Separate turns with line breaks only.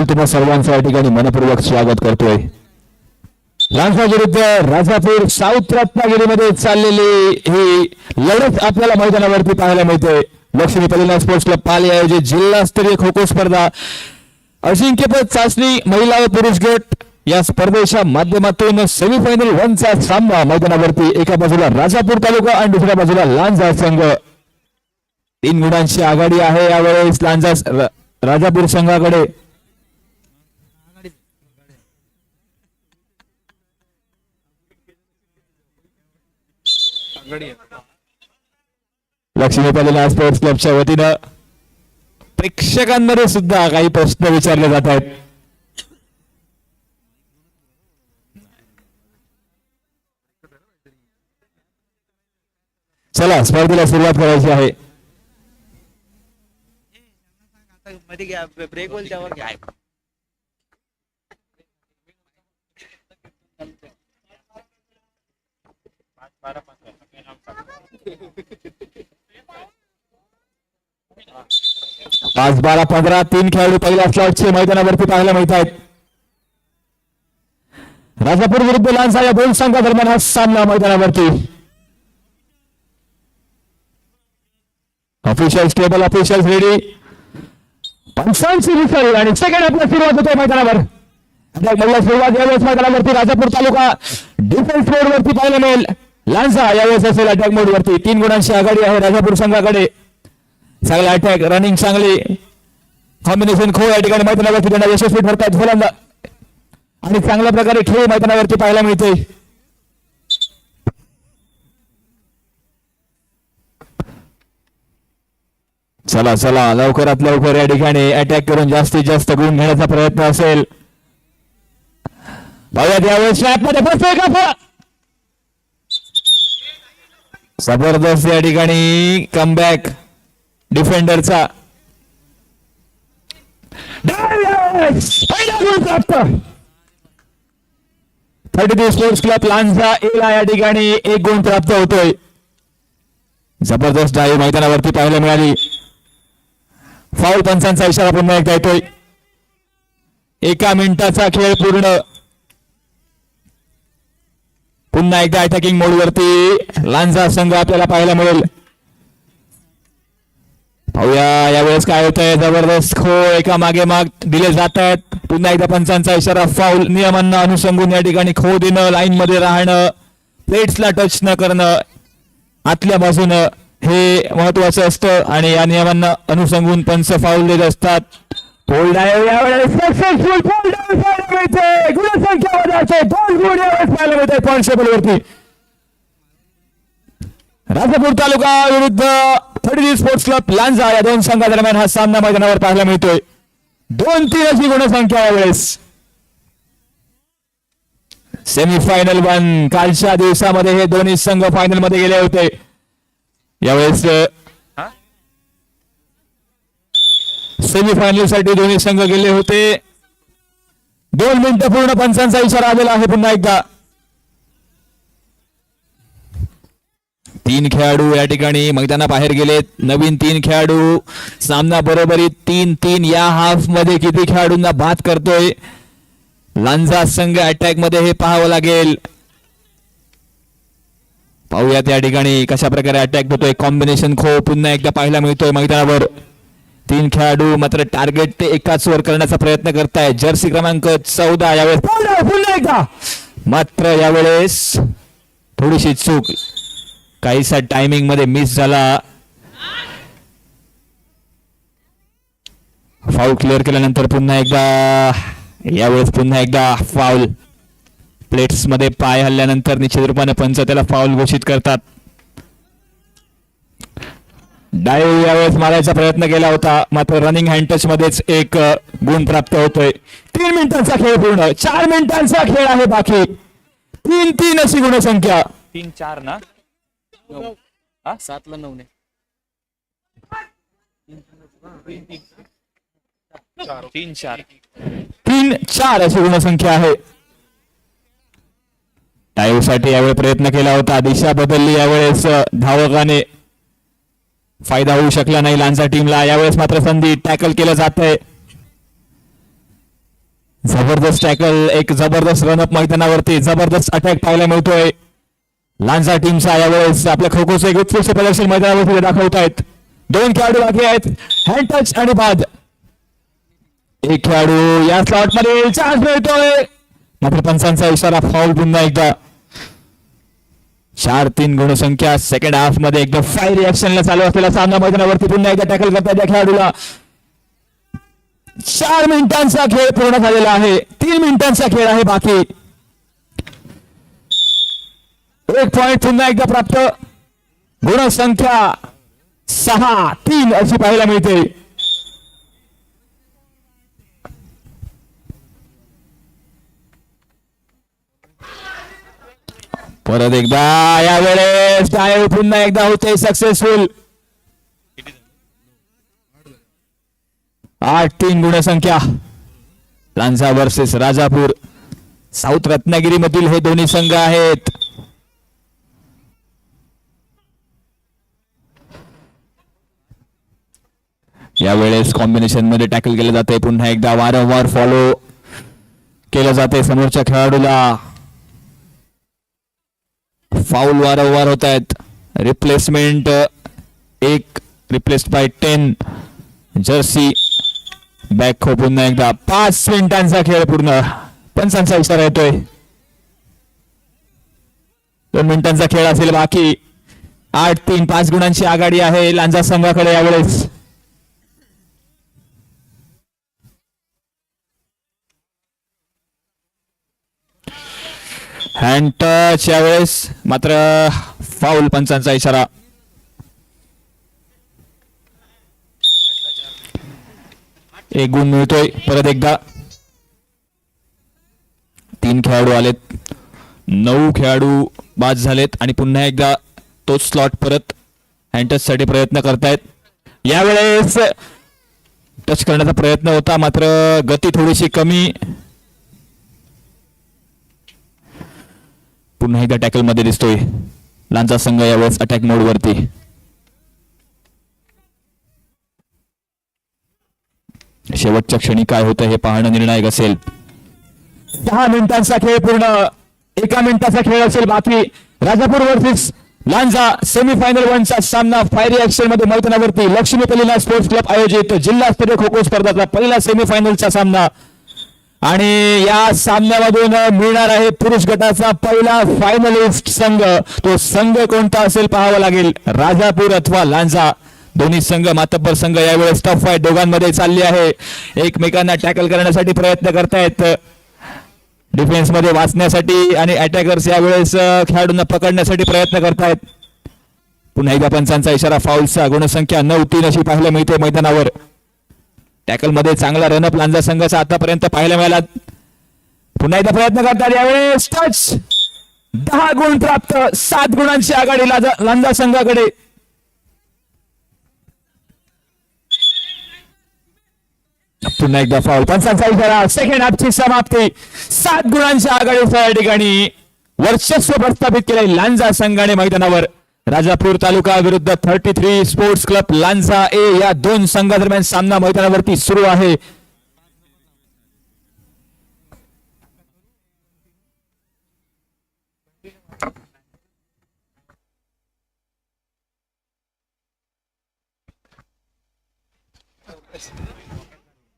तुम्हा सर्वांचं या ठिकाणी मनपूर्वक स्वागत करतोय। लांजा विरुद्ध राजापूर साऊथ रत्नागिरीमध्ये चाललेली ही लढत आपल्याला मैदानावरती पाहायला मिळते। लक्ष्मी पलिना स्पोर्ट्स क्लब पाली आयोजित जिल्हास्तरीय खो खो स्पर्धा अजिंक्यपद चाचणी महिला व पुरुष गट या स्पर्धेच्या माध्यमातून सेमीफायनल 1 चा सामना मैदानावरती एका बाजूला राजापूर तालुका आणि दुसऱ्या बाजूला लांजा संघ 3 गुणांची आघाडी आहे। यावेळेस लांजा राजापूर संघाकडे लक्ष्मी पलिना स्पोर्ट्स क्लबच्या वतीनं प्रेक्षकांमध्ये सुद्धा काही प्रश्न विचारले जात आहेत। चला स्पर्धेला सुरुवात करायची आहे।
ब्रेक होईल त्यावर घ्या।
5-12-15 3 खेळाडू पहिल्या स्लॉटचे मैदानावरती पाहायला मिळत आहेत। राजापूर विरुद्ध लांजा या दोन संघादरम्यान हा सामना मैदानावरती। ऑफिशियल टेबल ऑफिशियल रेडी, पंचांची विसरली आणि सेकंड आपला सुरुवात होते मैदानावर। मला सुरुवात यावेळेस मैदानावरती राजापूर तालुका डिफेन्स मोड वरती पाहायला मिळेल। लांजा यावेळेस असेल अटॅक मोड वरती। 3 गुणांची आघाडी आहे राजापूर संघाकडे। चांगला अटॅक रनिंग चांगली कॉम्बिनेशन खो या ठिकाणी मैदानावरती त्यांना यशस्वी ठरतात फलंदाज आणि चांगल्या प्रकारे खेळ मैदानावरती पाहायला मिळते। चला चला लवकरात लवकर या ठिकाणी अटॅक करून जास्तीत जास्त गुण घेण्याचा प्रयत्न असेल। बघा यावेळेस मध्ये बसतोय का जबरदस्त या ठिकाणी कमबॅक डिफेंडरचा। पहिला गुण प्राप्त 32 स्पोर्ट्स क्लब लांजा एला या ठिकाणी 1 गुण प्राप्त होतोय। जबरदस्त डाय मैदानावरती पाहायला मिळाली। फाऊल पंचांचा इशारा पुन्हा एकदा येतोय। 1 मिनिटाचा खेळ पूर्ण। पुन्हा एकदा अटॅकिंग मोड वरती लांजा संघ आपल्याला पाहायला मिळेल। पाहूया यावेळेस काय होतंय। जबरदस्त खो एका मागे माग दिले जात आहेत। पुन्हा एकदा पंचांचा इशारा फाऊल। नियमांना अनुसंगून या ठिकाणी खो देणं, लाईन मध्ये राहणं, प्लेट्सला टच न करणं आतल्या बाजूनं हे महत्वाचं असतं आणि या नियमांना अनुसंगून पंच फाऊल देत असतात। पोल डायव्ह यावेळेस सक्सेसफुल पोल डायव्ह पाहायला मिळते। गुणसंख्या वाढवते 2 गुण यावेळेस पाहायला मिळते पॉइंट टेबल वरती। राजापूर तालुका विरुद्ध 32 स्पोर्ट्स क्लब लांजा या दोन संघादरम्यान हा सामना मैदानावर पाहायला मिळतोय। 2-3 अशी गुणसंख्या यावेळेस। सेमीफायनल 1 कालच्या दिवसामध्ये हे दोन्ही संघ फायनल मध्ये गेले होते। यावेळेस सेमीफायनल साठी दोन्ही संघ गेले होते। 2 मिनिटं पूर्ण पंचांचा इशारा आलेला आहे पुन्हा एकदा। 3 खेळाडू या ठिकाणी मैदानाबाहेर गेलेत। नवीन 3 खेळाडू सामना बरोबरीत 3-3 या हाफ मध्ये किती खेळाडूंना बाद करतोय लांजा संघ अटॅक मध्ये हे पाहावं लागेल। पाहूयात या ठिकाणी कशा प्रकारे अटॅक होतोय। कॉम्बिनेशन खो पुन्हा एकदा पाहायला मिळतोय मैदानावर। 3 खेळाडू मात्र टार्गेट ते एकाच वर करण्याचा प्रयत्न करतायत। जर्सी क्रमांक 14 यावेळेस पुन्हा एकदा मात्र यावेळेस थोडीशी चूक, काहीसा टायमिंग मध्ये मिस झाला। फाऊल क्लिअर केल्यानंतर पुन्हा एकदा यावेळेस पुन्हा एकदा फाऊल। प्लेट्स मध्ये पाय हल्ल्यानंतर निश्चित रूपाने पंच त्याला फाऊल घोषित करतात। डायव्ह यावेळेस मारायचा प्रयत्न केला होता मात्र रनिंग हँड टच मध्येच 1 गुण प्राप्त होतोय। 3 मिनिटांचा खेळ पूर्ण। 4 मिनिटांचा खेळ आहे बाकी। 3-3 अशी गुणसंख्या।
3-4 ना 7 ला 9 ने
3-4 अशी गुणसंख्या आहे। डायव्ह साठी यावेळी प्रयत्न केला होता, दिशा बदलली यावेळेस धावकाने, फायदा होऊ शकला नाही लांजा टीमला। यावेळेस मात्र संधी टॅकल केलं जात आहे। जबरदस्त टॅकल, एक जबरदस्त रनअप मैदानावरती, जबरदस्त अटॅक पाहायला मिळतोय लांजा टीमचा यावेळेस. आपल्या खो खोचं एक उत्कृष्ट प्रदर्शन मैदानावरती दाखवतायत. 2 खेळाडू बाकी आहेत. हँड टच आणि बाद. एक खेळाडू या स्लॉट मध्ये, चान्स मिळतोय मात्र पंचांचा इशारा, फाऊल पुन्हा एकदा. 4-3 गुणसंख्या. सेकंड हाफ मध्ये एकदम फायर रिॲक्शनला चालू असलेला सामना मैदानावरती पुन्हा एकदा टॅकल करतात त्या खेळाडूला. 4 मिनिटांचा खेळ पूर्ण झालेला आहे. 3 मिनिटांचा खेळ आहे बाकी. 1 पॉइंट पुन्हा एकदा प्राप्त. गुणसंख्या 6-3 अशी पाहायला मिळते. परत एकदा यावेळेस डायव्ह पुन्हा एकदा होते सक्सेसफुल. 8-3 गुणसंख्या. लांजा वर्सेस राजापूर. साऊथ रत्नागिरी मधील हे दोन्ही संघ आहेत. यावेळेस कॉम्बिनेशन मध्ये टॅकल केलं जाते. पुन्हा एकदा वारंवार फॉलो केलं जाते समोरच्या खेळाडूला. फाऊल वारंवार होत आहेत. Replacement 1 replaced by 10. Jersey back हो. पुन्हा एकदा 5 मिनिटांचा खेळ पूर्ण. पंचांचा इशारा येतोय. 2 मिनिटांचा खेळ असेल बाकी. 8-3 5 गुणांची आघाडी आहे लांजा संघाकडे यावेळेस. हँड टच यावेळेस मात्र फाऊल. पंचांचा इशारा. एक गुण मिळतोय परत एकदा. 3 खेळाडू आलेत. 9 खेळाडू बाद झालेत आणि पुन्हा एकदा तोच स्लॉट परत हँड टच साठी प्रयत्न करतायत. यावेळेस टच करण्याचा प्रयत्न होता मात्र गती थोडीशी कमी. पुन्हा एकदा टॅकल मध्ये दिसतोय लांजा संघ यावेळेस अटॅक मोड वरती. शेवटच्या क्षणी काय होतं हे पाहणं निर्णायक असेल. 10 मिनिटांचा खेळ पूर्ण. 1 मिनिटाचा खेळ असेल बाकी. राजापूर वर्सेस लांजा सेमीफायनल 1 चा सामना फायर रिॲक्शन मध्ये मैदानावरती लक्ष्मी कलिना स्पोर्ट्स क्लब आयोजित जिल्हास्तरीय खो खो स्पर्धाचा पहिला सेमीफायनलचा सामना. आणि या सामन्यामधून मिळणार आहे पुरुष गटाचा पहिला फायनलिस्ट संघ. तो संघ कोणता असेल पाहावा लागेल. राजापूर अथवा लांजा. दोन्ही संघ मातब्बर संघ यावेळेस टफ फाईट दोघांमध्ये चालली आहे. एकमेकांना टॅकल करण्यासाठी प्रयत्न करतायत. डिफेन्स मध्ये वाचण्यासाठी आणि अटॅकर्स यावेळेस खेळाडूंना पकडण्यासाठी प्रयत्न करतायत. पुन्हा एकदा पंचांचा इशारा. फाऊलचा. गुणसंख्या 9-3 अशी पाहायला मिळते मैदानावर. टॅकल मध्ये चांगला रनअप लांजा संघाचा आतापर्यंत पाहायला मिळाला. पुन्हा एकदा प्रयत्न करतात यावेळेस टच. 10 गुण प्राप्त. 7 गुणांची आघाडी लांजा संघाकडे. पुन्हा एकदा फाऊल. पंचांचा इशारा. सेकंड हाफची समाप्ती. 7 गुणांच्या आघाडीच्या या ठिकाणी वर्चस्व प्रस्थापित केले लांजा संघाने मैदानावर. राजापूर तालुका विरुद्ध 33 स्पोर्ट्स क्लब लांजा ए या 2 संघादरम्यान सामना मैदानावरती सुरू आहे.